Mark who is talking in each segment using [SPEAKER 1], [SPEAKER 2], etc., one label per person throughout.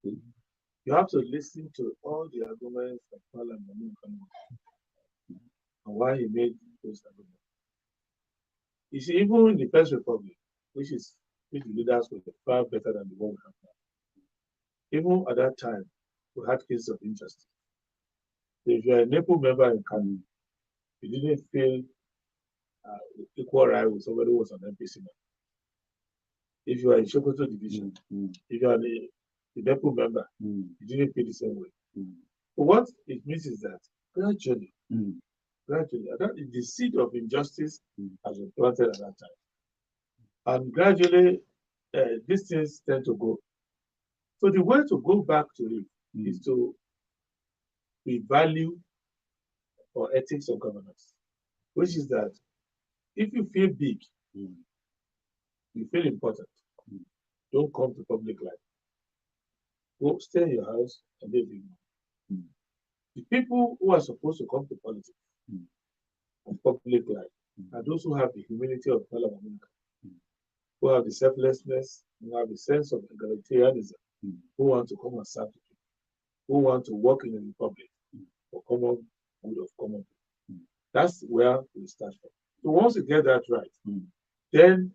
[SPEAKER 1] You have to listen to all the arguments that Parliament and why he made those arguments. You see, even in the First Republic, which the leaders were far better than the one we have now. Even at that time, we had cases of injustice. If you're a NEPO member in Kano, you didn't feel equal right with somebody who was an NPC member. If you are in Sokoto division, if you are the NEPO member, you didn't feel the same way. But what it means is that gradually, the seed of injustice has been planted at that time. And gradually, these things tend to go. So the way to go back to it is to revalue or ethics of governance, which is that if you feel big, you feel important, don't come to public life. Go stay in your house and live in. The people who are supposed to come to politics and public life are those who have the humility of Parliament, who have the selflessness, who have the sense of egalitarianism, who want to come and serve people, who want to work in the republic for common good of common people. That's where we start from. So once you get that right, then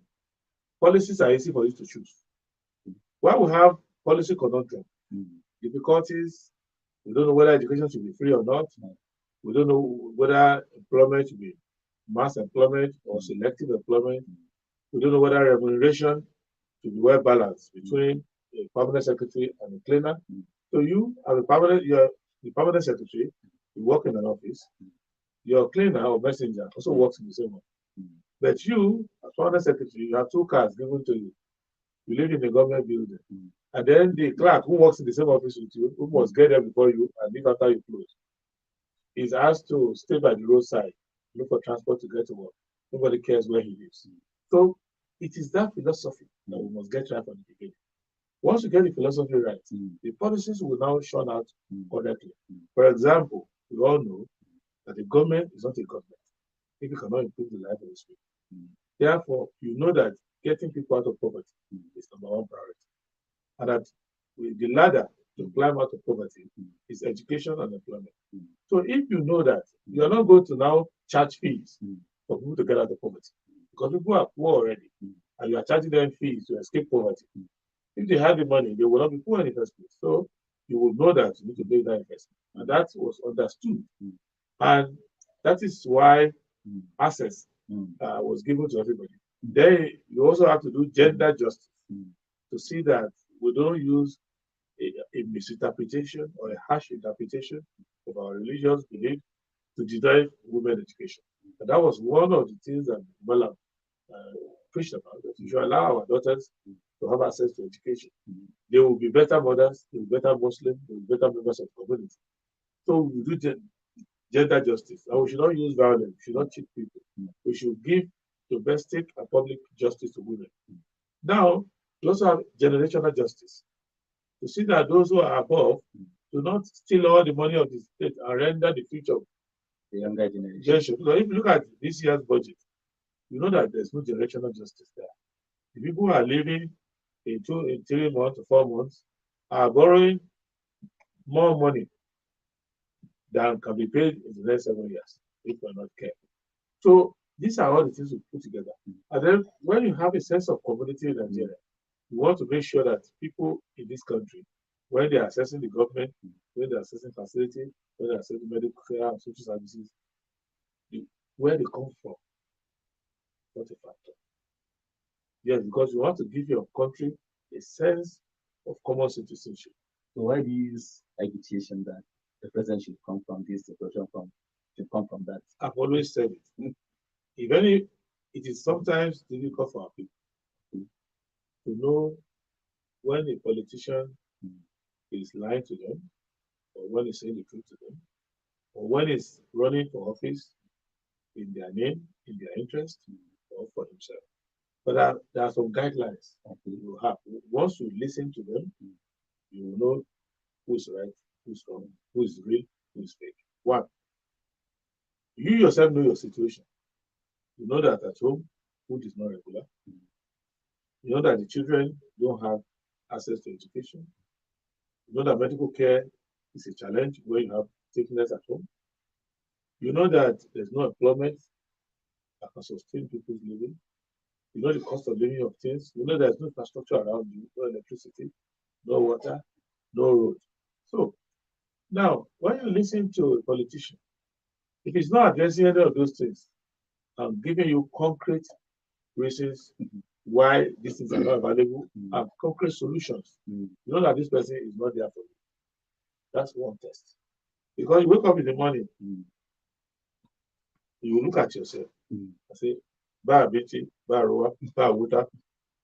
[SPEAKER 1] policies are easy for you to choose. While we have policy conundrum, difficulties, we don't know whether education should be free or not. We don't know whether employment should be mass employment or selective employment. We don't know whether remuneration should be well balanced between a permanent secretary and a cleaner. So you are the permanent secretary, you work in an office. Your cleaner or messenger also works in the same one. But you, as permanent secretary, you have two cars given to you. You live in a government building. And then the clerk who works in the same office with you, who must get there before you and leave after you close, is asked to stay by the roadside, look for transport to get to work. Nobody cares where he lives. So it is that philosophy that we must get right from the beginning. Once you get the philosophy right, the policies will now shine out correctly. For example, we all know that the government is not a government if you cannot improve the life of its people. Therefore, you know that getting people out of poverty is number one priority. And that with the ladder to climb out of poverty is education and employment. So if you know that, you are not going to now charge fees for people to get out of poverty. Because people are poor already, and you are charging them fees to escape poverty. If they have the money, they will not be poor in the first place. So you will know that you need to make that investment. And that was understood. And that is why access was given to everybody. Then you also have to do gender justice to see that we don't use a misinterpretation or a harsh interpretation of our religious belief to deny women education. And that was one of the things that Malam preached about, that we should allow our daughters to have access to education. They will be better mothers, they will be better Muslims, they will be better members of the community. So we do gender justice, and we should not use violence, we should not cheat people. We should give domestic and public justice to women. Now, we also have generational justice, to see that those who are above do not steal all the money of the state and render the future of
[SPEAKER 2] the younger generation.
[SPEAKER 1] Because if you look at this year's budget, you know that there's no generational justice there. The people who are living in 3 months to 4 months are borrowing more money than can be paid in the next 7 years if we're not careful. So these are all the things we put together. And then when you have a sense of community in Nigeria, you want to make sure that people in this country, when they are accessing the government, when they are accessing facility, when they are accessing medical care and social services, where they come from, not a factor. Yes, because you want to give your country a sense of common citizenship.
[SPEAKER 2] So why this agitation that the president should come from this, the president should come from that?
[SPEAKER 1] I've always said it. It is sometimes difficult for our people to know when a politician is lying to them, or when he's saying the truth to them, or when he's running for office in their name, in their interest, or for himself. But there are some guidelines you have. Once you listen to them, you will know who's right, who's wrong, who is real, who is fake. One, you yourself know your situation. You know that at home, food is not regular. You know that the children don't have access to education. You know that medical care is a challenge when you have sickness at home. You know that there's no employment that can sustain people's living. You know the cost of living of things. You know there's no infrastructure around you, no electricity, no water, no road. So now, when you listen to a politician, if he's not addressing any of those things, I'm giving you concrete reasons why these things are not available and concrete solutions. You know that this person is not there for you. That's one test. Because you wake up in the morning, you look at yourself and say, Ba Biti, Ba Roa, Ba Wuta,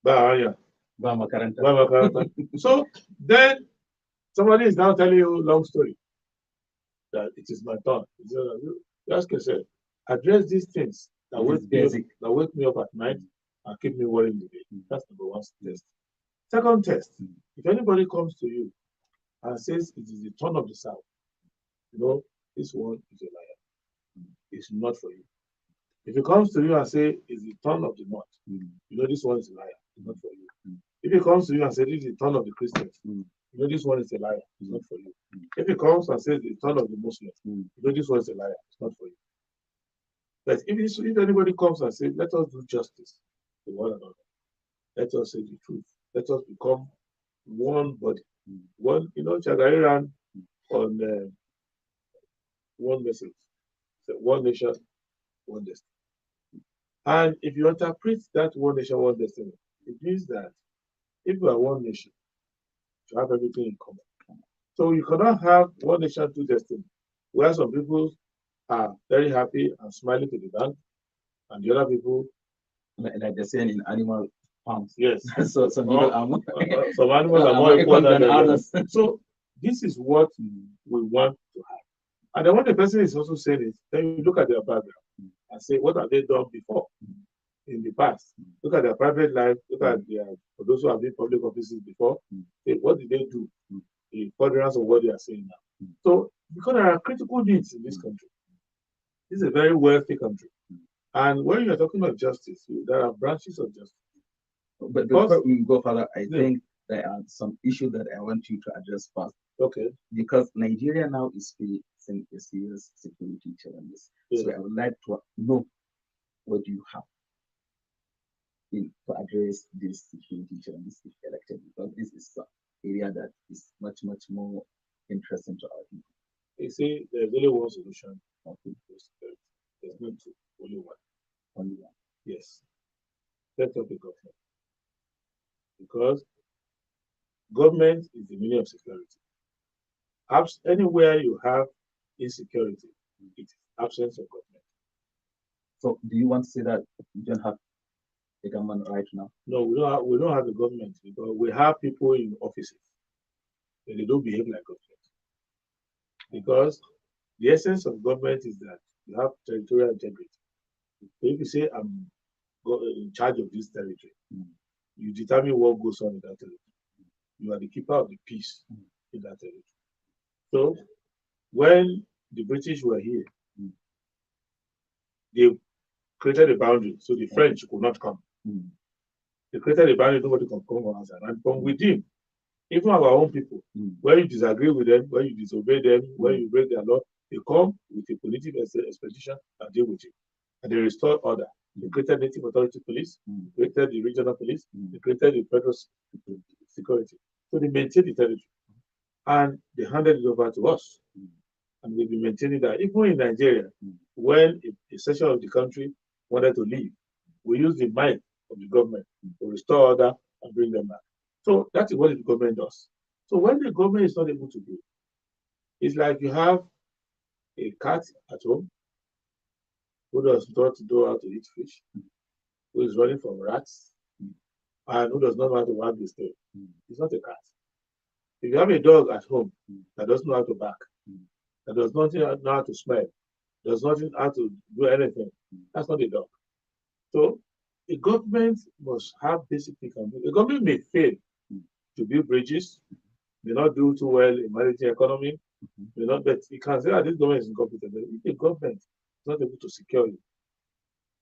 [SPEAKER 1] Ba Aya,
[SPEAKER 2] Ba Makaranta.
[SPEAKER 1] Ba Makaranta. So then somebody is now telling you a long story that it is my turn. You ask yourself, address these things that wake me up at night and keep me worried in the day. That's number one test. Second test, if anybody comes to you and says it is the turn of the South, you know, this one is a liar. It's not for you. If he comes to you and say it's the turn of the North, you know this one is a liar. It's not for you. If he comes to you and says this is the turn of the Christians, you know this one is a liar. It's not for you. If he comes and says the turn of the Muslims, you know this one is a liar. It's not for you. But if anybody comes and says, let us do justice to one another, let us say the truth, let us become one body. One, you know, Chagari ran on one message. So one nation, one destiny. And if you interpret that one nation, one destiny, it means that if you are one nation, you have everything in common. So you cannot have one nation, two destiny, where some people are very happy and smiling to the bank, and the other people,
[SPEAKER 2] like they're saying in animal farms.
[SPEAKER 1] Yes.
[SPEAKER 2] So some people are more,
[SPEAKER 1] some animals are more equal than
[SPEAKER 2] others.
[SPEAKER 1] So this is what we want to have. And then when the person is also saying it, then you look at their background and say, what have they done before in the past? Look at their private life, look at for those who have been public offices before, say, what did they do in furtherance of what they are saying now? So because there are critical needs in this country. This is a very wealthy country. And when you're talking about justice, there are branches of justice.
[SPEAKER 2] But before we go further, I think there are some issues that I want you to address first.
[SPEAKER 1] Okay.
[SPEAKER 2] Because Nigeria now is facing a serious security challenges. Yes. So I would like to know what do you have to address these security challenges if elected, because this is an area that is much, much more interesting to our people.
[SPEAKER 1] You see, there's only one solution to security. There's not two, only one.
[SPEAKER 2] Only one.
[SPEAKER 1] Yes. Set up a government. Because government is the meaning of security. Anywhere you have insecurity, it is absence of government.
[SPEAKER 2] So do you want to say that you don't have a government right now?
[SPEAKER 1] No, we don't have a government because we have people in offices, but they don't behave like government. Because the essence of government is that you have territorial integrity. So if you say I'm in charge of this territory, you determine what goes on in that territory. You are the keeper of the peace in that territory. So when the British were here, they created a boundary so the French could not come. They created a boundary, nobody can come from outside. And from within, even our own people, when you disagree with them, when you disobey them, when you break their law, they come with a political expedition and deal with you. And they restore order. They created Native Authority Police, they created the regional police, they created the federal security. So they maintained the territory. And they handed it over to us. And we've been maintaining that. Even in Nigeria, when a section of the country wanted to leave, we use the might of the government to restore order and bring them back. So that is what the government does. So when the government is not able to do, it's like you have a cat at home who does not know how to eat fish, who is running from rats, and who does not know how to wag his tail. It's not a cat. If you have a dog at home that doesn't know how to bark, that does not know how to smell, does not know how to do anything, that's not a dog. So the government must have basic things. The government may fail to build bridges, may not do too well in managing economy, may not, but you can say that this government is incompetent. But if the government is not able to secure you,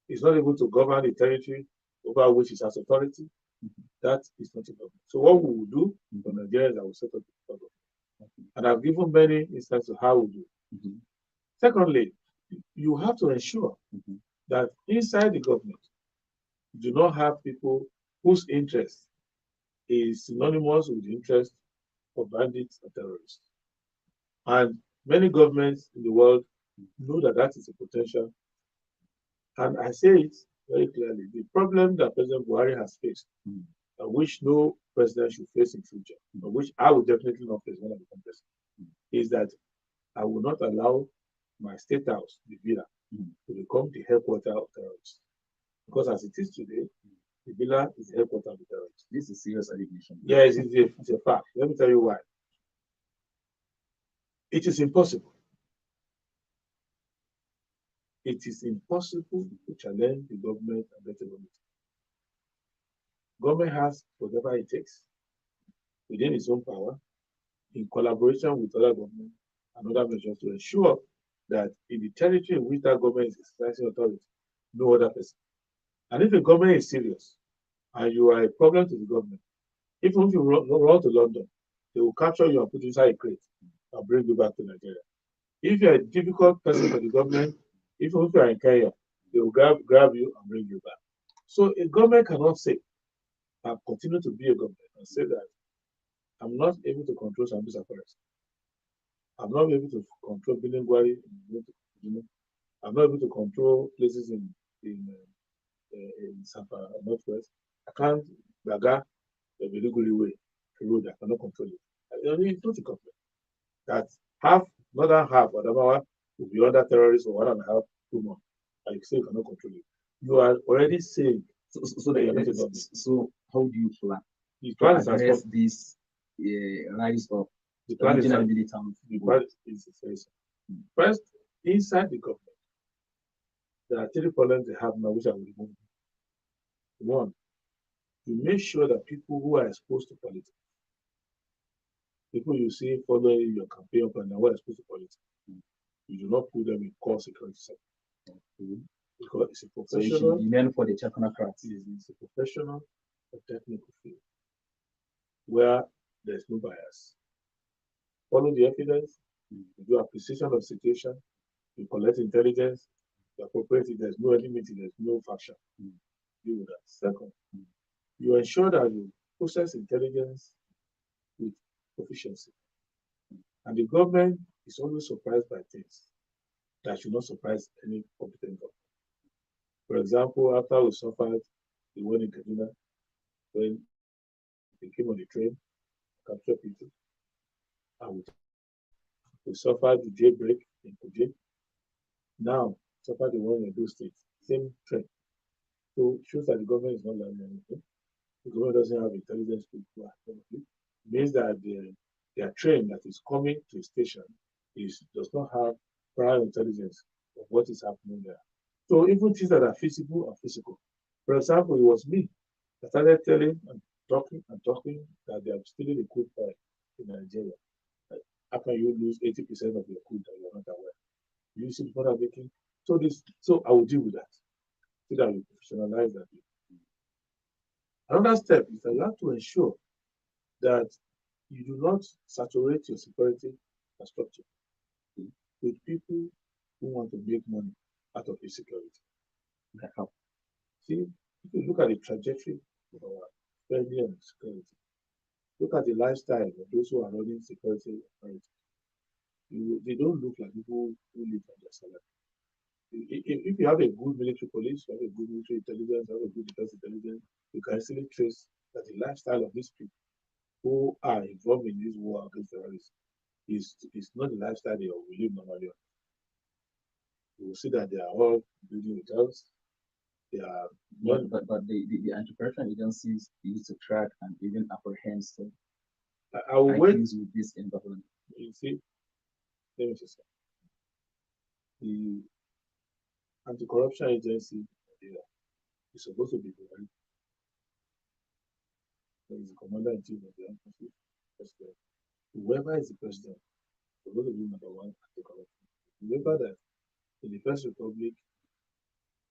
[SPEAKER 1] it's not able to govern the territory over which it has authority, that is not a government. So what we will do for Nigeria is that we set up a government. And I've given many instances of how we do.
[SPEAKER 2] Mhm.
[SPEAKER 1] Secondly, you have to ensure
[SPEAKER 2] Mhm.
[SPEAKER 1] that inside the government, you do not have people whose interest is synonymous with the interest of bandits and terrorists. And many governments in the world know that that is a potential. And I say it very clearly, the problem that President Buhari has faced,
[SPEAKER 2] Mhm.
[SPEAKER 1] and which no president should face in future, but which I will definitely not face when I become president, is that I will not allow my state house, the villa,
[SPEAKER 2] Mhm.
[SPEAKER 1] to become the headquarters of terrorists. Because as it is today, the villa is the headquarters of the terrorists.
[SPEAKER 2] This is serious allegation.
[SPEAKER 1] Yes, it's a fact. Let me tell you why. It is impossible. It is impossible to challenge the government and get away with it. Government has whatever it takes within its own power, in collaboration with other governments and other measures to ensure that in the territory in which that government is exercising authority, no other person. And if the government is serious and you are a problem to the government, even if you run to London, they will capture you and put you inside a crate and bring you back to Nigeria. If you're a difficult person for the government, even if you're in Kenya, they will grab you and bring you back. So a government cannot say, and continue to be a government and say that I'm not able to control Sambisa Forest. I'm not able to control Bilingwari. I'm not able to control places in Safa Northwest. I can't Baga the Veliguri way, the road. I cannot control it. It's not a government. That half, northern half, Adamawa will be under terrorists for 1.5, 2 months. And you say you cannot control it. You are already saying
[SPEAKER 2] So how do you plan
[SPEAKER 1] the
[SPEAKER 2] to
[SPEAKER 1] plan is
[SPEAKER 2] address
[SPEAKER 1] as
[SPEAKER 2] this rise of
[SPEAKER 1] the plan is
[SPEAKER 2] regional
[SPEAKER 1] as
[SPEAKER 2] militant
[SPEAKER 1] the
[SPEAKER 2] group?
[SPEAKER 1] plan is as first inside the government. There are 3 problems they have now, which I will remove. One, you make sure that people who are exposed to politics, people you see following your campaign plan who are exposed to politics, you do not put them in core security sector. Because it's a
[SPEAKER 2] So it should
[SPEAKER 1] professional,
[SPEAKER 2] be meant for the technocrats.
[SPEAKER 1] it's a professional or technical field where there's no bias. Follow the evidence, you do appreciation of situation, you collect intelligence, you appropriate it, there's no enmity, there's no faction. Deal with that. Second, you ensure that you process intelligence with proficiency. And the government is always surprised by things that should not surprise any competent government. For example, after we suffered the one in Kaduna, when they came on the train, captured people, and we suffered the jailbreak in Kuje. Now, suffer the one in those states, same train. So it shows that the government is not learning anything. The government doesn't have intelligence people. It means that their train that is coming to a station does not have prior intelligence of what is happening there. So even things that are feasible are physical. For example, it was me that started telling and talking that they are stealing the crude oil in Nigeria. How can you lose 80% of your crude that you're not aware? You see what I'm making? So I will deal with that. So that we professionalize that. Another step is that you have to ensure that you do not saturate your security infrastructure with people who want to make money out of insecurity. See, if you look at the trajectory of our spending on security, look at the lifestyle of those who are running security authorities. They don't look like people who live on their salary. If you have a good military police, you have a good military intelligence, you have a good defense intelligence, you can easily trace that the lifestyle of these people who are involved in this war against terrorism is not the lifestyle they will live normally. You will see that they are all building hotels. They are
[SPEAKER 2] but the anti-corruption agencies used to track and even apprehend some
[SPEAKER 1] I will wait
[SPEAKER 2] with this in government.
[SPEAKER 1] You see, let me just say, the anti-corruption agency is supposed to be the there is the commander in chief of the armed forces, president. Whoever is the president is supposed to be number one anti-corruption. Remember that in the First Republic,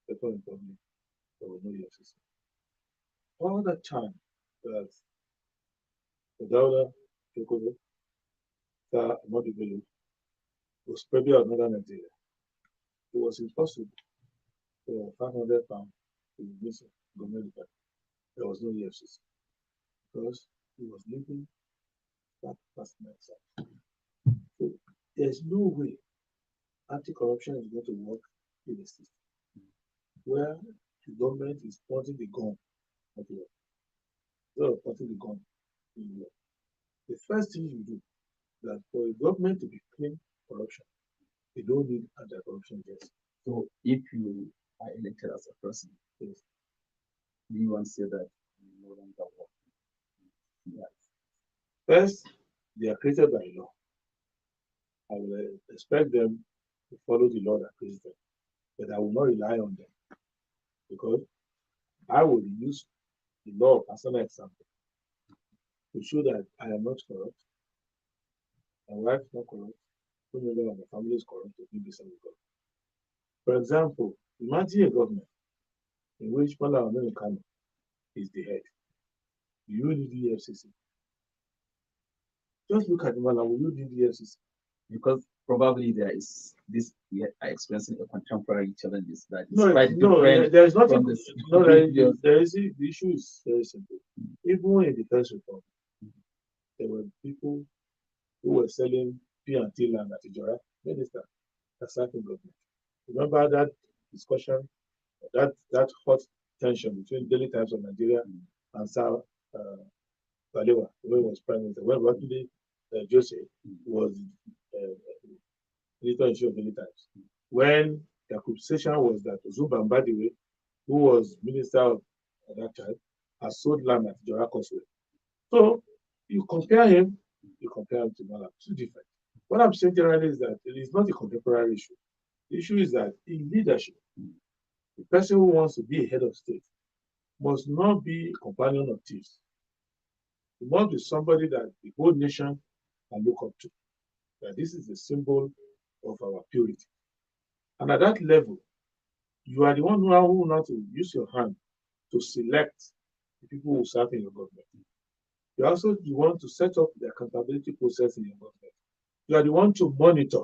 [SPEAKER 1] Second Republic, there was no EFCC. All that time that the Dauda took over, after Adewole was spreading out northern Nigeria. It was impossible for 500 pounds to be missing government department. There was no EFCC because he was living that personal exam. So there's no way anti-corruption is going to work in a system where the government is pointing the gun at you. So pointing the gun in you. The first thing you do that for a government to be clean corruption, they don't need anti-corruption laws.
[SPEAKER 2] So if you are elected as a president,
[SPEAKER 1] Yes.
[SPEAKER 2] do you want to say that you no longer work? Yes.
[SPEAKER 1] First, they are created by law. I will expect them to follow the law that creates them, but I will not rely on them because I will use the law of personal example to show that I am not corrupt, my wife is not corrupt, no member of my family is corrupt to be the same with God. For example, imagine a government in which Mala Kano is the head. Do you need the EFCC? Just look at the Mala, will you need the EFCC?
[SPEAKER 2] Because probably there is this, we are experiencing a contemporary challenges that is
[SPEAKER 1] No,
[SPEAKER 2] quite
[SPEAKER 1] no,
[SPEAKER 2] different
[SPEAKER 1] there is nothing.
[SPEAKER 2] from this
[SPEAKER 1] No,
[SPEAKER 2] previous.
[SPEAKER 1] the issue is very simple. Even in the first report, there were people who were selling P&T land at Ijora, minister, attacking government. Remember that discussion, that hot tension between Daily Times of Nigeria and Sir Balewa, when he was prime minister, when Wakili Jose was editor in chief of Daily Times. When the accusation was that Ozumba Mbadiwe, who was minister at that time, has sold land at Ijora Causeway. So you compare him to Malam, two different. What I'm saying generally is that it is not a contemporary issue. The issue is that in leadership, the person who wants to be a head of state must not be a companion of thieves. He must be somebody that the whole nation can look up to. That this is the symbol of our purity. And at that level, you are the one who will not to use your hand to select the people who serve in your government. You are also the one to set up the accountability process in your government. You are the one to monitor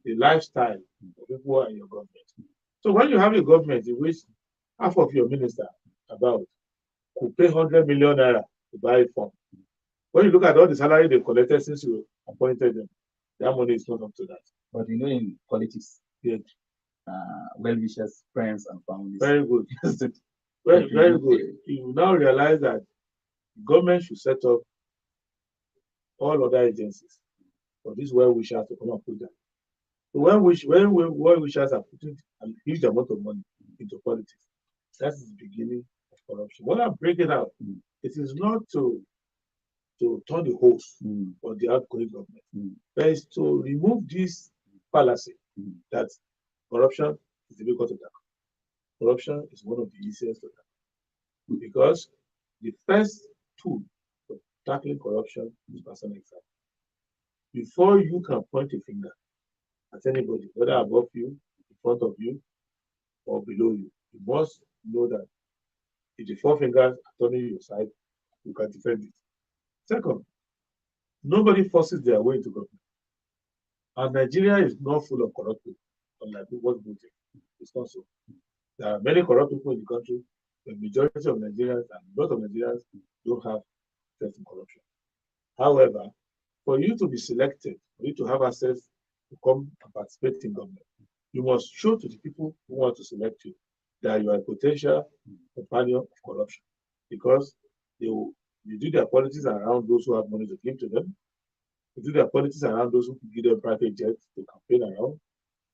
[SPEAKER 1] the lifestyle of people who are in your government. So when you have a government in which half of your minister about could pay 100 million naira to buy a farm, when you look at all the salary they collected since you appointed them, that money is not up to that.
[SPEAKER 2] But you know, in politics,
[SPEAKER 1] yeah.
[SPEAKER 2] Well-wishers, friends, and families.
[SPEAKER 1] Very good. very good. You now realize that government should set up all other agencies for these well-wishers to come and put them. So when well-wishers are putting a huge amount of money into politics, that is the beginning of corruption. What I'm breaking out, it is not to turn the hose for the outgoing government, but it's to remove this fallacy that corruption is difficult to tackle. Corruption is one of the easiest to tackle because the first tool for tackling corruption is personal example. Before you can point a finger at anybody, whether above you, in front of you, or below you, you must know that if the four fingers are turning your side, you can defend it. Second, nobody forces their way into government. And Nigeria is not full of corrupt people, unlike what's voting. It's not so. There are many corrupt people in the country. The majority of Nigerians and a lot of Nigerians don't have faith in corruption. However, for you to be selected, for you to have access to come and participate in government, you must show to the people who want to select you that you are a potential companion of corruption. Because you do their politics around those who have money to give to them. They do their politics around those who give them private jets to campaign around.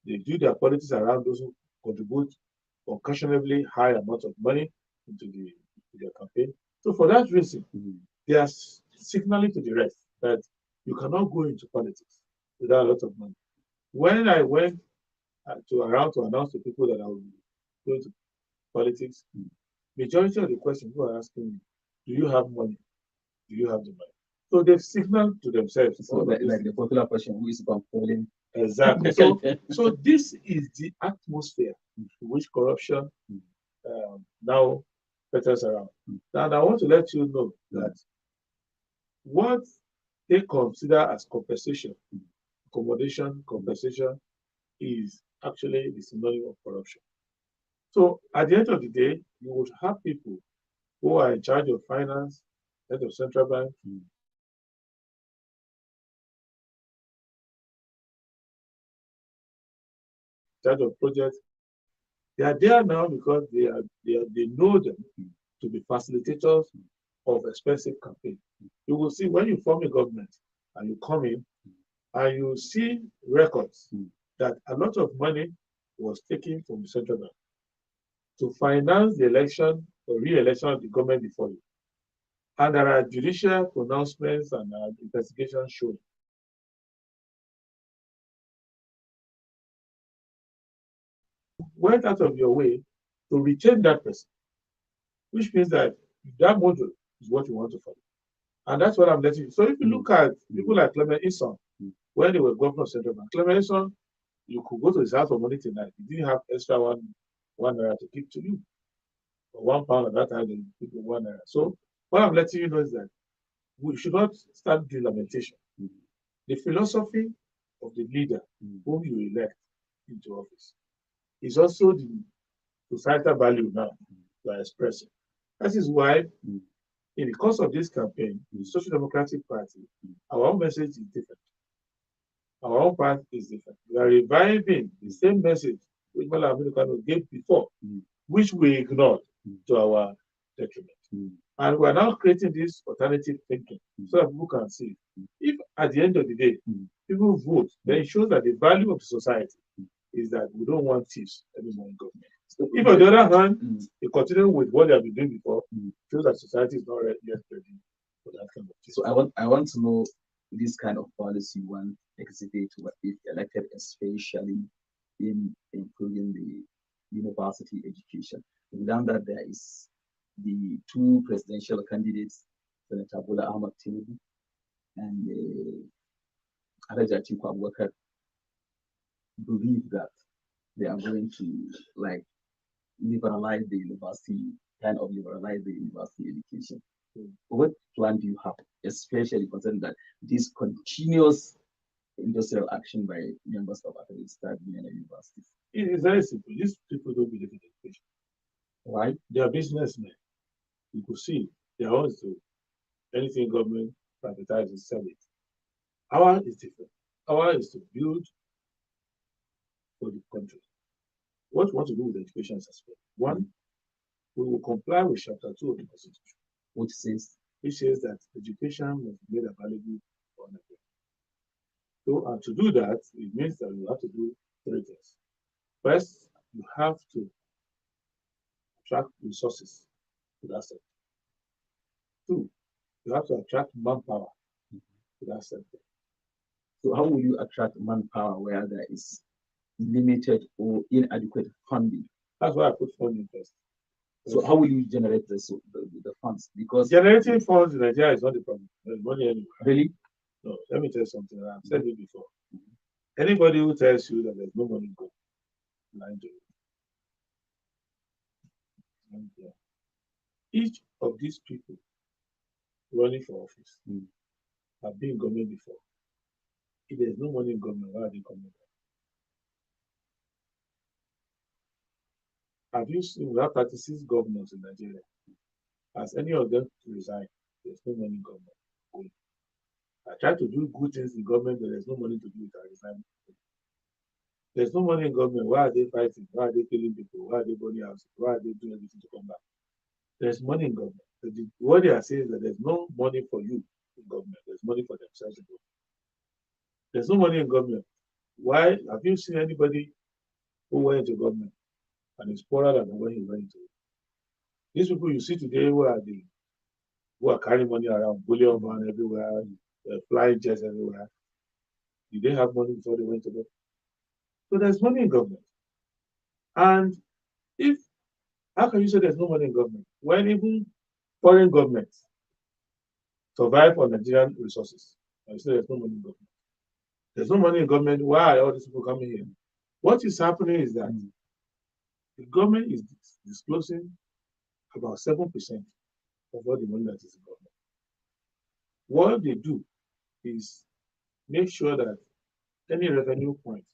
[SPEAKER 1] They do their politics around those who contribute unconscionably high amount of money into their campaign. So for that reason, they are signaling to the rest that you cannot go into politics without a lot of money. When I went to announce to people that I would go into politics, majority of the questions people are asking me, do you have money? Do you have the money? So they've signaled to themselves.
[SPEAKER 2] So like the popular question, who is controlling?
[SPEAKER 1] Exactly. So this is the atmosphere in which corruption now petters around. Now, I want to let you know that what they consider as compensation accommodation, compensation is actually the synonym of corruption. So at the end of the day, you would have people who are in charge of finance, head of central bank, charge of projects. They are there now because they know them to be facilitators of expensive campaign. You will see when you form a government and you come in and you see records that a lot of money was taken from the central bank to finance the election or re-election of the government before you. And there are judicial pronouncements and investigations showing. Went out of your way to retain that person, which means that that model is what you want to follow. And that's what I'm letting you. So if you look at people like Clement Eason, when they were governor of Central Bank, Clement Eason, you could go to his house for money tonight. He didn't have extra one naira to give to you. Or £1 at that time, they give you 1 naira. So what I'm letting you know is that we should not start the lamentation. The philosophy of the leader whom you elect into office is also the societal value now you are expressing. That is why, in the course of this campaign, the Social Democratic Party, our own message is different. Our own path is different. We are reviving the same message which Malam Aminu Kano gave before, which we ignored to our detriment. And we are now creating this alternative thinking so that people can see. If at the end of the day, people vote, then it shows that the value of the society is that we don't want thieves anymore in government. So if on the other hand, they continue with what they have been doing before, shows that society is not yet ready for that kind of thing.
[SPEAKER 2] So I want to know this kind of policy one exhibit if elected, especially in improving the university education. We've done that there is the two presidential candidates, Senator Bola Ahmed Tinubu and Alhaji Atiku Abubakar, believe that they are going to like liberalize the university, kind of liberalize the university education. What plan do you have, especially considering that this continuous industrial action by members of academic staff in universities?
[SPEAKER 1] It is very simple. These people don't believe in education.
[SPEAKER 2] Right?
[SPEAKER 1] They are businessmen. You could see they are also anything government privatizes, sell it. Ours is different. Ours is to build for the country. What we want to do with education is as well. One, we will comply with Chapter 2 of the Constitution, which says that education must be made available for everyone. So, and to do that, it means that you have to do three things. First, you have to attract resources to that sector. Two, you have to attract manpower to that sector.
[SPEAKER 2] So how will you attract manpower where there is limited or inadequate funding?
[SPEAKER 1] That's why I put funding first.
[SPEAKER 2] So how will you generate the funds? Because
[SPEAKER 1] generating funds in Nigeria is not the problem. There's money anywhere.
[SPEAKER 2] Really?
[SPEAKER 1] No, let me tell you something. I've said it before. Anybody who tells you that there's no money in government, lying to you. Each of these people running for office have been in government before. If there's no money in government, why are they coming back? Have you seen, we have 36 governors in Nigeria? Has any of them resigned? There's no money in government. Good. I try to do good things in government, but there's no money to do it. I resign. There's no money in government. Why are they fighting? Why are they killing people? Why are they burning houses? Why are they doing everything to come back? There's money in government. What they are saying is that there's no money for you in government. There's money for themselves in government. There's no money in government. Why? Have you seen anybody who went into government and is poorer than when he went into it? These people you see today who are carrying money around, bullion man everywhere, flying jets everywhere. Did they have money before they went to government? So there's money in government. And how can you say there's no money in government when even foreign governments survive on Nigerian resources? And you say there's no money in government. There's no money in government. Why are all these people coming here? What is happening is that the government is disclosing about 7% of all the money that is in government. What they do is make sure that any revenue point,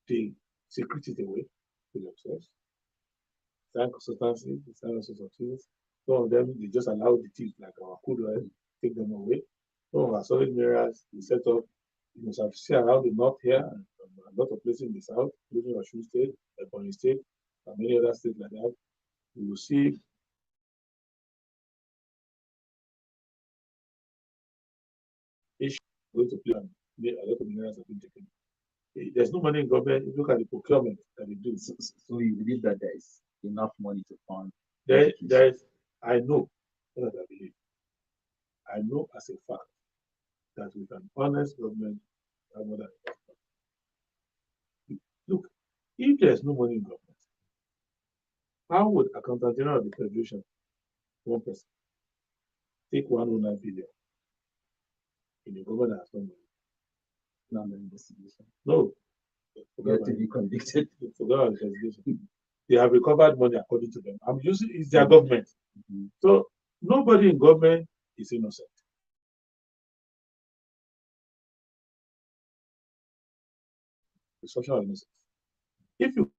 [SPEAKER 1] they secret it away to themselves. Sign consultancy, they sign all sorts of things. Some of them, they just allow the thief, like our crude oil, take them away. Some of our solid minerals, we set up, you must have seen around the north here, and a lot of places in the south, including Osun State, Ebonyi State, and many other states like that. You will see issue going to play, and a lot of minerals have been taken. There's no money in government. If you look at the procurement that we do.
[SPEAKER 2] So you believe that there is enough money to fund?
[SPEAKER 1] There is, I know, not that I believe. I know as a fact that with an honest government, look, if there's no money in government, how would Accountant General of the Federation, one person, take 109 billion in the government that has no money?
[SPEAKER 2] Plan the investigation.
[SPEAKER 1] No.
[SPEAKER 2] You have to be convicted.
[SPEAKER 1] Forget about the investigation. They have recovered money according to them. I'm using it's their government. So nobody in government is innocent. Presumption of innocence. If you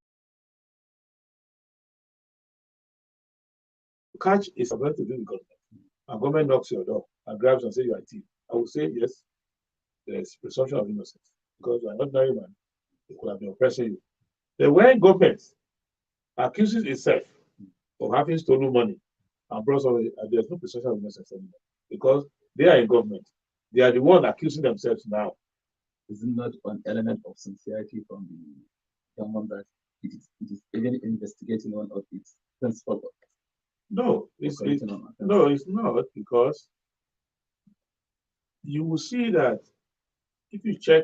[SPEAKER 1] catch a servant to do the government, and government knocks your door and grabs and says you are a thief, I will say yes, there is presumption of innocence because you are not ordinary man. It could have been oppressing you. Then when government accuses itself of having stolen money and brought somebody, there's no presumption of innocence anymore because they are in government. They are the one accusing themselves now.
[SPEAKER 2] Is it not an element of sincerity from the government that it is even investigating one of its principal?
[SPEAKER 1] No, it's not because you will see that if you check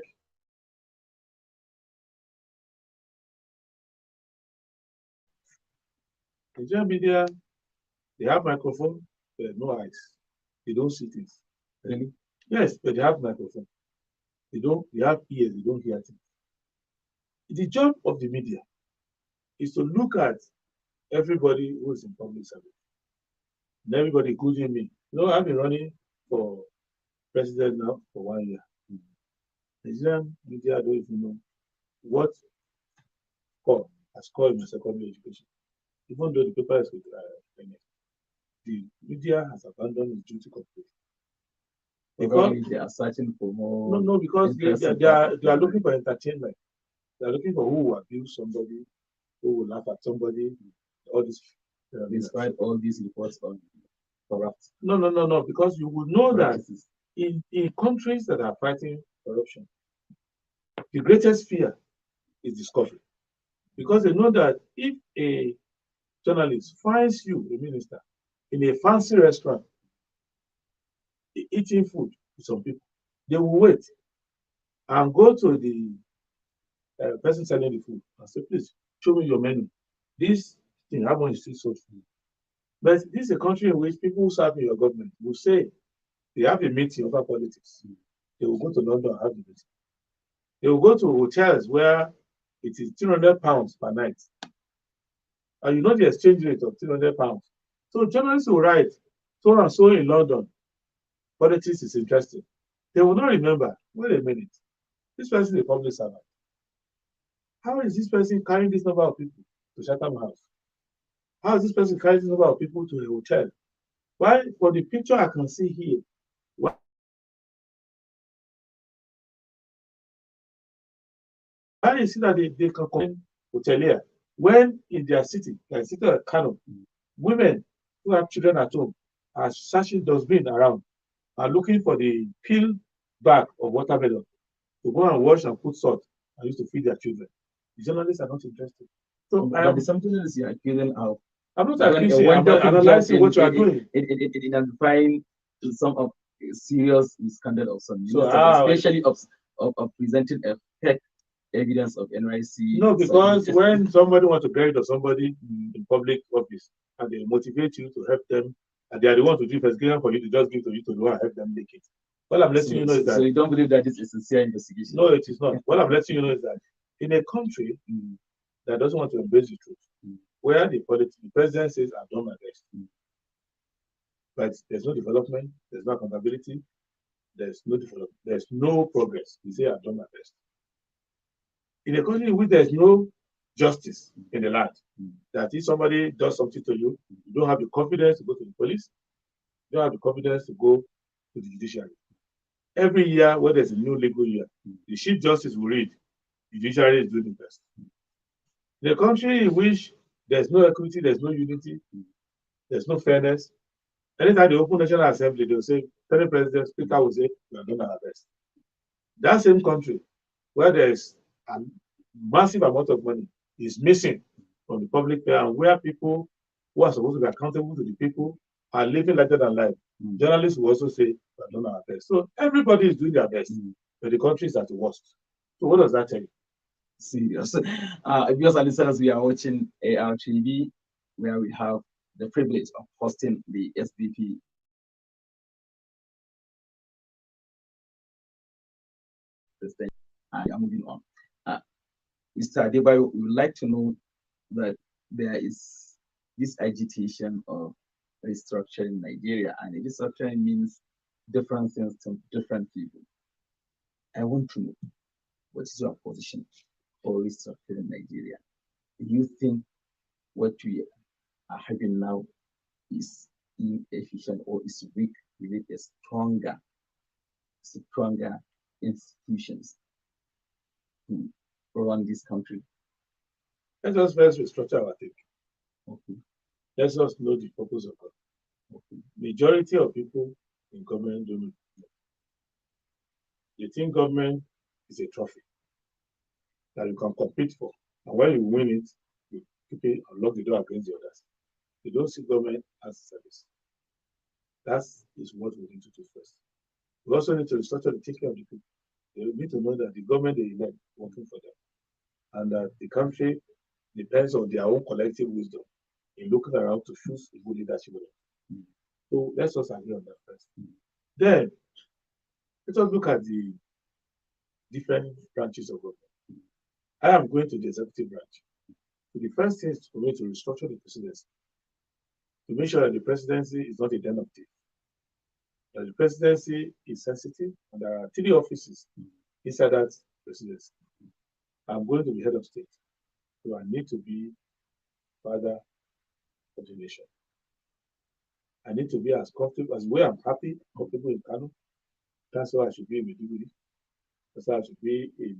[SPEAKER 1] Nigerian media, they have microphone, but no eyes. They don't see things.
[SPEAKER 2] Really?
[SPEAKER 1] Yes, but they have microphone. They have ears, they don't hear things. The job of the media is to look at everybody who is in public service. And everybody, including me. I've been running for president now for 1 year. Nigerian media don't even know what has called in my secondary education. Even though the paper is with the media has abandoned its duty completely.
[SPEAKER 2] Because they are searching for more.
[SPEAKER 1] No, because they are looking for entertainment. They are looking for who will abuse somebody, who will laugh at somebody, all this.
[SPEAKER 2] Despite all these reports on corrupt.
[SPEAKER 1] No, because you will know practices. That in countries that are fighting corruption, the greatest fear is discovery. Because they know that if a journalist finds you, a minister, in a fancy restaurant, eating food with some people, they will wait and go to the person selling the food and say, please, show me your menu. This thing, how much is it sold for? But this is a country in which people who serve in your government will say they have a meeting over politics. They will go to London and have the meeting. They will go to hotels where it is 300 pounds per night. And you know the exchange rate of 300 pounds. So journalists will write, so and so in London, politics is interesting. They will not remember, wait a minute, this person is a public servant. How is this person carrying this number of people to Chatham House? How is this person carrying this number of people to a hotel? Why, for the picture I can see here, why is it that they can come in hotelier when in their city, like city of Kano, women who have children at home are searching dustbin around, are looking for the peel back of watermelon to go and wash and put salt and use to feed their children. The journalists are not interested. So
[SPEAKER 2] but something else you are accusing of.
[SPEAKER 1] I'm not accusing, I'm analyzing what you are doing.
[SPEAKER 2] In identifying some of serious misconduct of some
[SPEAKER 1] so
[SPEAKER 2] especially of presenting a fake evidence of NYC.
[SPEAKER 1] No, because when somebody wants to get rid of somebody in public office and they motivate you to help them, and they are the ones to do investigation for you to just give to you to go and help them make it. What I'm letting you know is that.
[SPEAKER 2] So you don't believe that this is a sincere investigation?
[SPEAKER 1] No, it is not. What I'm letting you know is that in a country that doesn't want to embrace the truth, where the president says, I've done my best, but there's no development, there's no accountability, there's no development, there's no progress. You say, I've done my best. In a country in which there's no justice in the land, that if somebody does something to you, you don't have the confidence to go to the police, you don't have the confidence to go to the judiciary. Every year, when there's a new legal year, the Chief Justice will read, the judiciary is doing the best. In a country in which there's no equity, there's no unity, there's no fairness, anytime they open National Assembly, they'll say, Senate President, Speaker will say, we are doing our best. That same country, where there's a massive amount of money, is missing from the public sphere, and where people who are supposed to be accountable to the people are living larger than life. Journalists will also say, we are doing our best. So everybody is doing their best, but the country is at the worst. So what does that tell you?
[SPEAKER 2] Serious. Viewers and listeners, we are watching ARTV, where we have the privilege of hosting the SDP. And I'm moving on. Mr. Adebayo, we would like to know that there is this agitation of restructuring Nigeria, and restructuring means different things to different people. I want to know, what is your position for restructuring Nigeria? Do you think what we are having now is inefficient or is weak? We need a stronger institutions to run this country.
[SPEAKER 1] Let us first restructure our thinking.
[SPEAKER 2] Okay.
[SPEAKER 1] Let us know the purpose of God.
[SPEAKER 2] Okay.
[SPEAKER 1] Majority of people in government don't know. They think government is a trophy that you can compete for. And when you win it, you keep it and lock the door against the others. They don't see government as a service. That is what we need to do first. We also need to restructure the thinking of the people. They need to know that the government they elect working for them, and that the country depends on their own collective wisdom in looking around to choose a good leadership. So let's just agree on that first. Then let us look at the different branches of government. I am going to the executive branch. So the first thing is for me to restructure the presidency, to make sure that the presidency is not a den of thieves. That the presidency is sensitive, and there are 3 offices inside that presidency. I'm going to be head of state, so I need to be father of the nation. I need to be as comfortable as where I'm happy, comfortable in Kano. That's why I should be in Medjugorje. That's why I should be in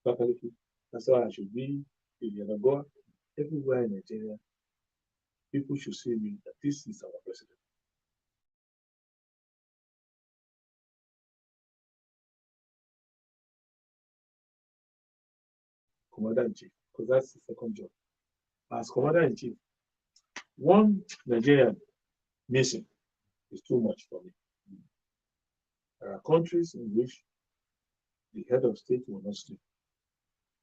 [SPEAKER 1] Abakaliki. That's why I should be in Yanagoa. Everywhere in Nigeria, people should see me that this is our president. Commander-in-Chief, because that's the second job. As Commander-in-Chief, one Nigerian missing is too much for me. There are countries in which the head of state will not sleep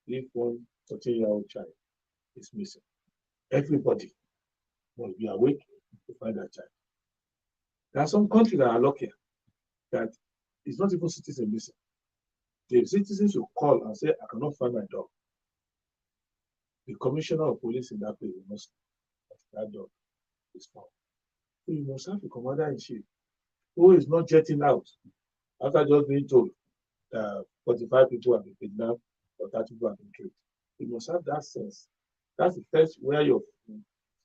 [SPEAKER 1] if one 13-year-old child is missing. Everybody must be awake to find that child. There are some countries that are luckier, that it's not even citizen missing. The citizens should call and say, I cannot find my dog. The commissioner of police in that place will not sleep. That dog is found. So you must have a commander-in-chief who is not jetting out after just being told 45 people have been kidnapped or 30 people have been killed. You must have that sense. That's the first where your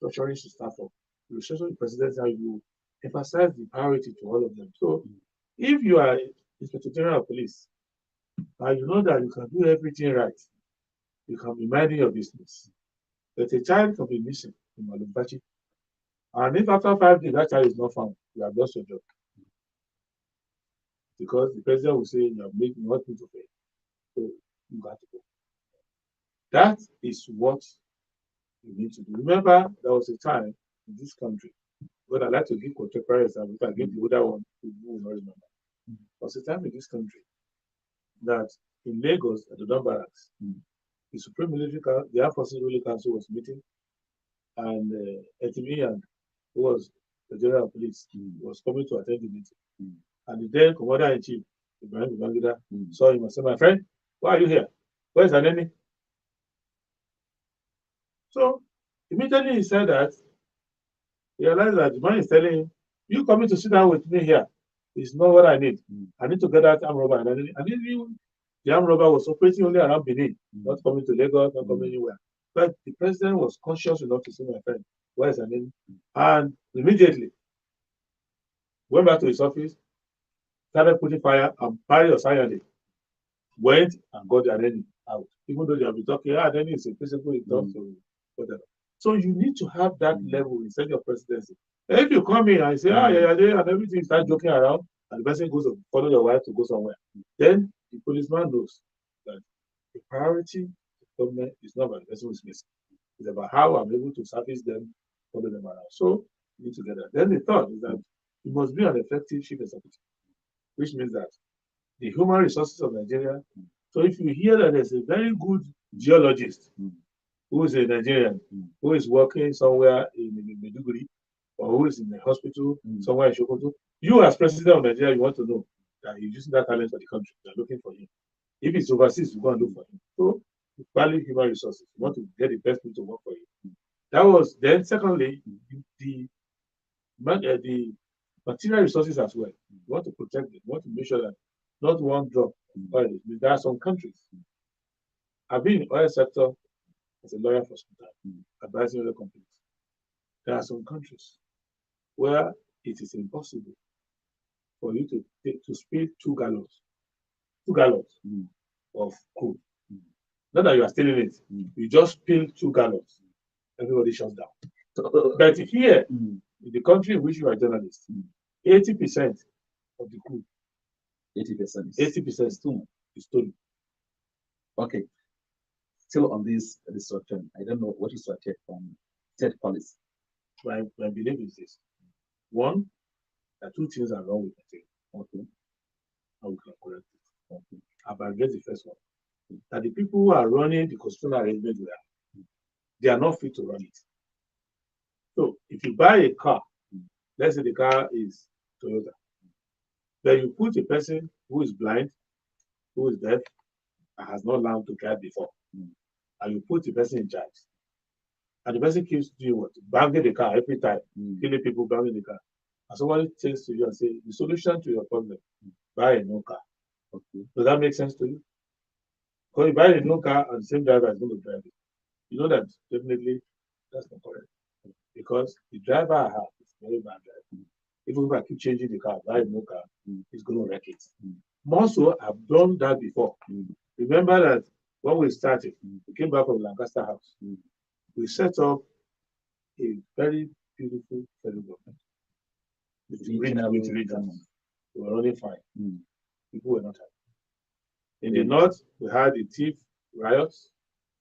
[SPEAKER 1] structuring should start from. You structure the presidency and you emphasize the priority to all of them. So if you are Inspector General of Police and you know that you can do everything right, you can be minding your business. But a child can be missing in Malumbashi, and if after 5 days that child is not found, you have lost your job. Because the president will say you have made not me to pay. So you got to go. That is what you need to do. Remember, there was a time in this country, but I like to give contemporary examples. I give the older one who will not remember. There was a time in this country that in Lagos at the Don Barracks, the Supreme Military Council, the Air Forces Ruling Council was meeting, and ARTV, who was the General of Police, was coming to attend the meeting. And the then Commander-in-Chief, Ibrahim Babangida, saw him and said, my friend, why are you here? Where's an enemy? So immediately he said that, he realized that the man is telling him, you coming to sit down with me here. It's not what I need. I need to get that armed robber. And then the armed robber was operating only around Benin, not coming to Lagos, not coming anywhere. But the president was conscious enough to say, my friend, where is her name? And immediately went back to his office, started putting fire and Barry Osayande went and got the enemy out. Even though they have been talking, Adeni is a principal in terms of whatever. So you need to have that level inside your presidency. And if you come in and say, yeah, and everything, start joking around, and the person goes to follow your wife to go somewhere, then the policeman knows that the priority of government is not about the person who is missing. It's about how I'm able to service them, follow them around. So you need to get that. Then the third is that you must be an effective chief executive, which means that the human resources of Nigeria. So if you hear that there's a very good geologist who is a Nigerian, who is working somewhere in Maiduguri, or who is in the hospital somewhere in Sokoto, you as president of Nigeria, you want to know that he's using that talent for the country. They're looking for him. If it's overseas, you go and look for him. So you value human resources. You want to get the best people to work for you. That was then. Secondly, the material resources as well. You want to protect them. You want to make sure that not one drop of oil. There are some countries. I've been in the oil sector as a lawyer for some time, advising other companies. There are some countries where it is impossible for you to spill 2 gallons of crude. Not that you are stealing it, you just spill 2 gallons, everybody shuts down. But here, in the country in which you are a journalist, 80% of the crude, 80% is stolen.
[SPEAKER 2] Okay. Still on this restructuring, I don't know what is your take on state policy.
[SPEAKER 1] My belief is this. One, there are 2 things are wrong with Nigeria. Okay. And we can correct it. Okay. I'll address the first one. That the people who are running the constitutional arrangement they are not fit to run it. So if you buy a car, let's say the car is Toyota, then you put a person who is blind, who is deaf, and has not learned to drive before, and you put the person in charge. And the person keeps doing what? Banging the car every time, killing people, banging the car. And somebody says to you and say, the solution to your problem, buy a new car. Okay. Does that make sense to you? Because you buy a new car and the same driver is going to drive it. You know that definitely that's not correct. Because the driver I have is very bad driver. Even if I keep changing the car, buy a new car, it's going to wreck it. More so, I've done that before. Remember that when we started, we came back from Lancaster House. We set up a very beautiful federal government. With regions. We were running fine. People were not happy. In the north, we had the thief riots,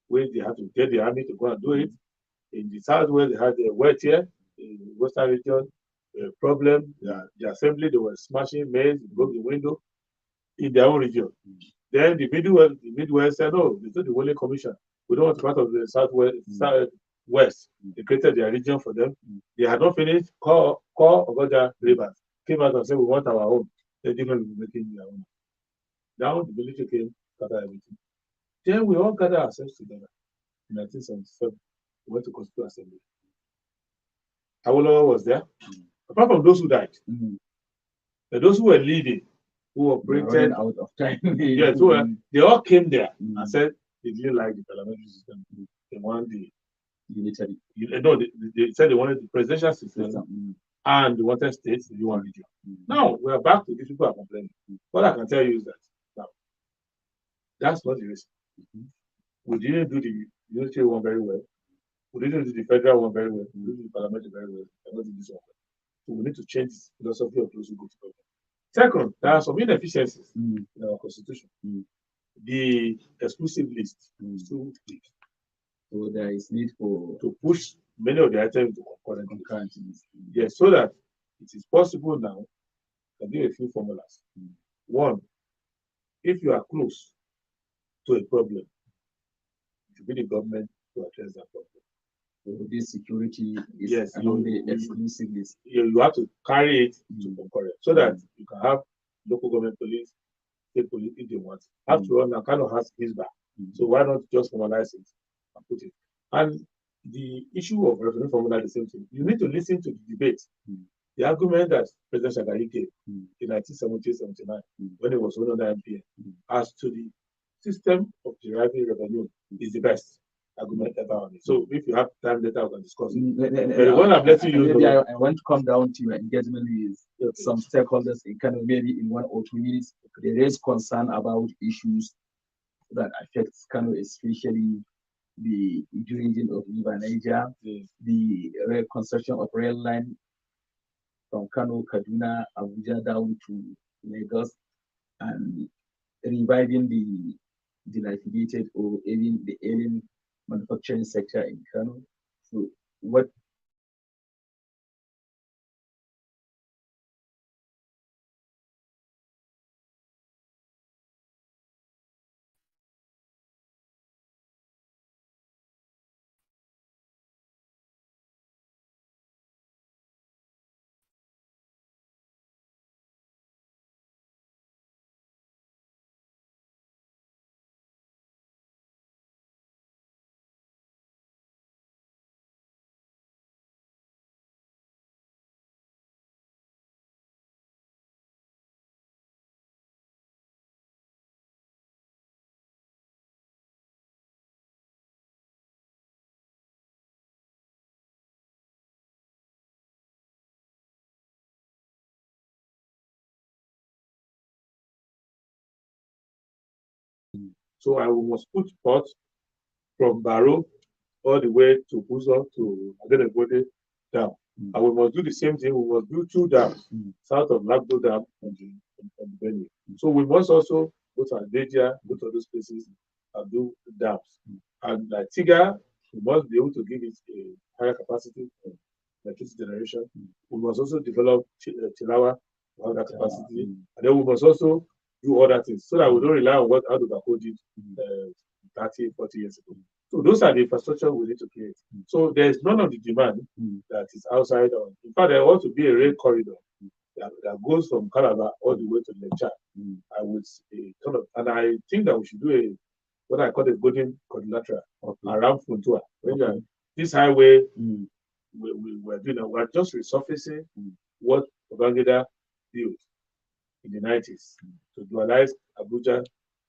[SPEAKER 1] where they had to get the army to go and do it. In the southwest, they had the wet here. In the western region, problem. The assembly, they were smashing maize, broke the window in their own region. Then the Midwest said, no, it's not the only commission. We don't want to part of the southwest. They created their region for them. They had not finished. Call Ogoja Rivers came out and said, we want our own. They didn't making their own. Now the military came, gather everything. Then we all gathered ourselves together in 1977. We went to Constitutional Assembly. Adewole was there. Apart from those who died, but those who were leading, who operated
[SPEAKER 2] out of time.
[SPEAKER 1] Yes, they all came there and said they didn't like the parliamentary system. They wanted the
[SPEAKER 2] unitary.
[SPEAKER 1] No, they said they wanted the presidential system and they wanted states, they didn't want region. Now we are back to these people are complaining. What I can tell you is that now that's not the reason. We didn't do the unitary one very well. We didn't do the federal one very well. We didn't do the parliamentary very well. We not do this one well. So we need to change the philosophy of those who go to government. Second, there are some inefficiencies in our constitution. The exclusive list is too big.
[SPEAKER 2] So there is need
[SPEAKER 1] to push many of the items to concurrent. Yes, so that it is possible now to do a few formulas. One, if you are close to a problem, it should be the government to address that problem.
[SPEAKER 2] So this security is among the exclusive list.
[SPEAKER 1] You have to carry it to concurrent so that you can have local government police, state police if they want. After all, now kind of has his back. So why not just formalize it and put it? And the issue of referendum formula is the same thing. You need to listen to the debate. The argument that President Shagari gave
[SPEAKER 2] mm,
[SPEAKER 1] in 1978-79,
[SPEAKER 2] mm,
[SPEAKER 1] when he was under MPN,
[SPEAKER 2] mm,
[SPEAKER 1] as to the system of deriving revenue is the best argument ever on it. So if you have time later, we can discuss it. But the one I'm letting you
[SPEAKER 2] maybe
[SPEAKER 1] know,
[SPEAKER 2] I want to come down to your engagement with
[SPEAKER 1] okay,
[SPEAKER 2] some stakeholders in kind of maybe in 1 or 2 minutes. They raise concern about issues that affects kind of especially the region of River Niger,
[SPEAKER 1] yes,
[SPEAKER 2] the construction of rail line from Kano, Kaduna, Abuja down to Lagos, and reviving the dilapidated or even the alien manufacturing sector in Kano. So what
[SPEAKER 1] so I must put port from Barrow all the way to Buzo to Adenebode Dam.
[SPEAKER 2] mm,
[SPEAKER 1] And we must do the same thing. We must do 2 dams
[SPEAKER 2] mm,
[SPEAKER 1] south of Lagdo Dam on the Benue. So we must also go to Adeja, go to those places and do dams.
[SPEAKER 2] mm,
[SPEAKER 1] And like Tiga, we must be able to give it a higher capacity of electricity generation.
[SPEAKER 2] mm,
[SPEAKER 1] We must also develop Chilawa to have that capacity.
[SPEAKER 2] mm,
[SPEAKER 1] And then we must also do other things so that we
[SPEAKER 2] mm,
[SPEAKER 1] don't rely on what Adubaco did
[SPEAKER 2] mm,
[SPEAKER 1] 30, 40 years ago. So those are the infrastructure we need to create.
[SPEAKER 2] mm,
[SPEAKER 1] So there's none of the demand
[SPEAKER 2] mm,
[SPEAKER 1] that is outside of. In fact, there ought to be a rail corridor that goes from Calabar all the way to Lake Chad.
[SPEAKER 2] mm,
[SPEAKER 1] I would say, and I think that we should do a what I call a golden quadrilateral
[SPEAKER 2] okay,
[SPEAKER 1] around Funtua.
[SPEAKER 2] okay,
[SPEAKER 1] This highway
[SPEAKER 2] mm,
[SPEAKER 1] we're doing, we're just resurfacing
[SPEAKER 2] mm,
[SPEAKER 1] what Babangida built in the 90s to dualize Abuja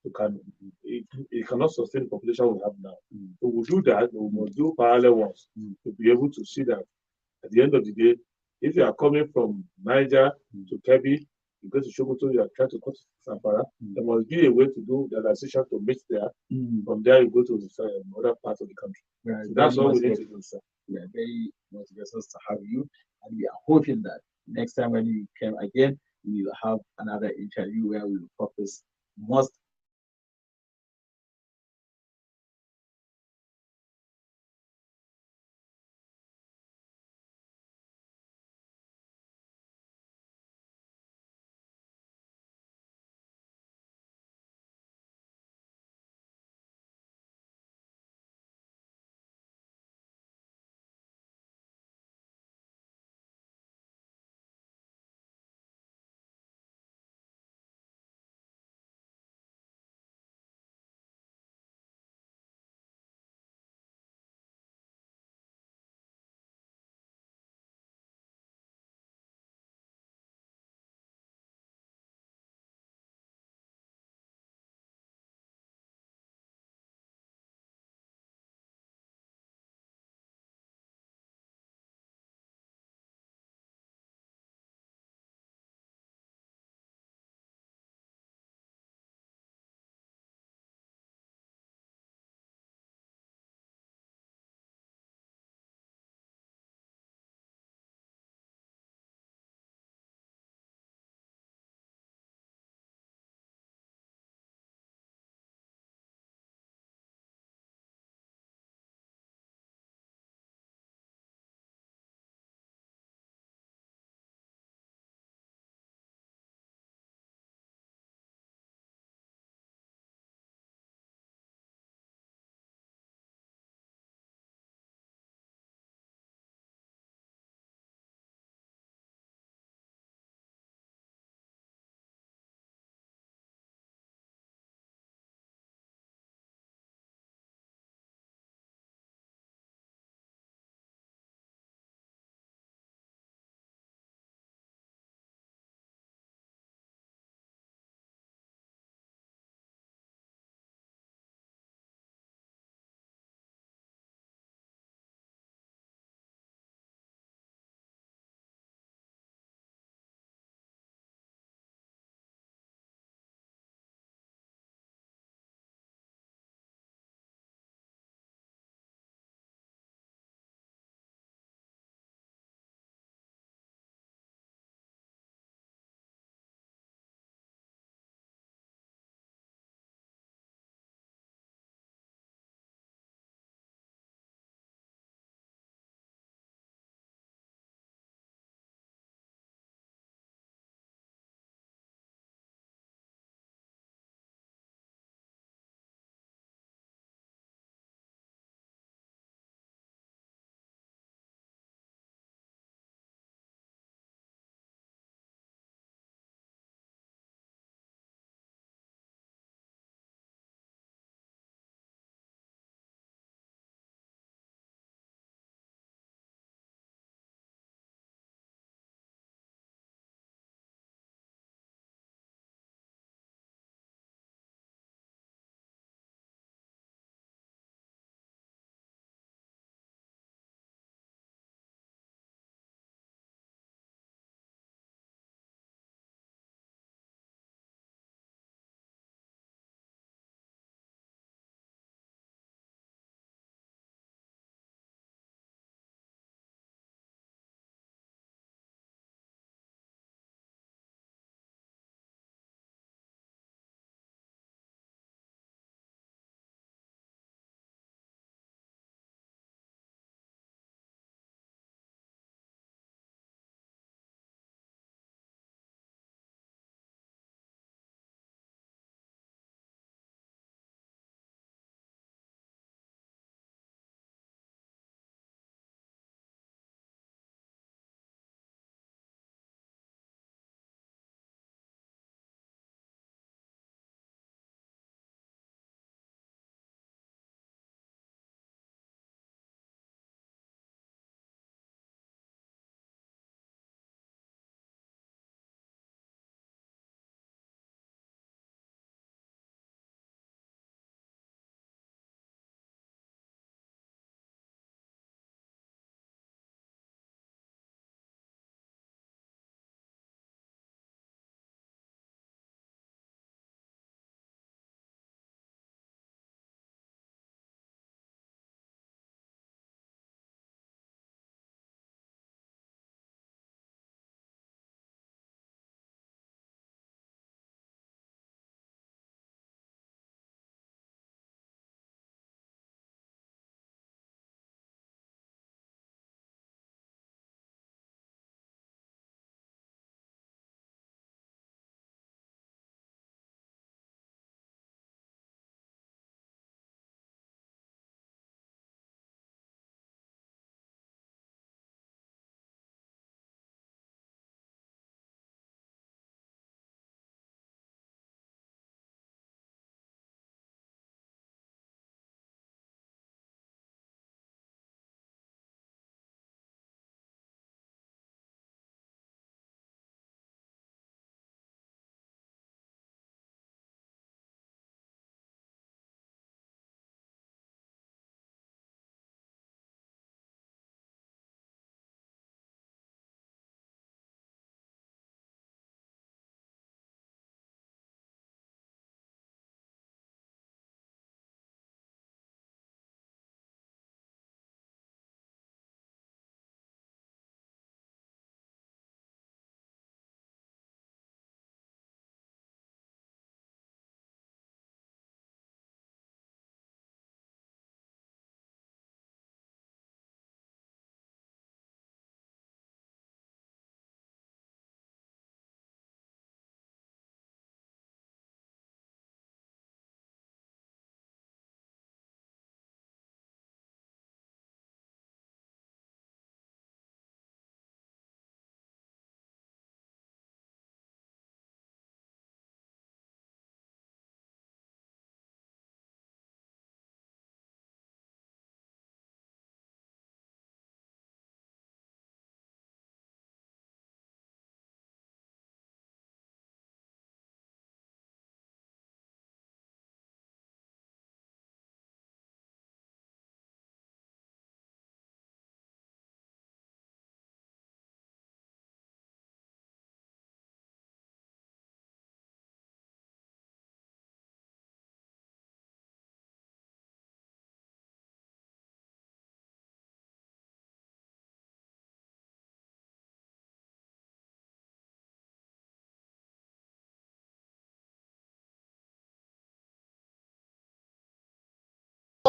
[SPEAKER 1] to Kano. It cannot sustain the population we have now.
[SPEAKER 2] mm,
[SPEAKER 1] So we'll do that, we must do parallel ones
[SPEAKER 2] mm,
[SPEAKER 1] to be able to see that at the end of the day, if you are coming from Niger
[SPEAKER 2] mm,
[SPEAKER 1] to Kebbi, you go to Sokoto, you are trying to cut Zamfara,
[SPEAKER 2] mm,
[SPEAKER 1] there must be a way to do the realization to meet there.
[SPEAKER 2] mm.
[SPEAKER 1] From there, you go to other parts of the country.
[SPEAKER 2] We are
[SPEAKER 1] So
[SPEAKER 2] very
[SPEAKER 1] that's all we need to
[SPEAKER 2] motivated,
[SPEAKER 1] do.
[SPEAKER 2] sir. We are very motivated to have you, and we are hoping that next time when you come again, we will have another interview where we will focus most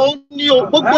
[SPEAKER 3] òun ni o gbogbo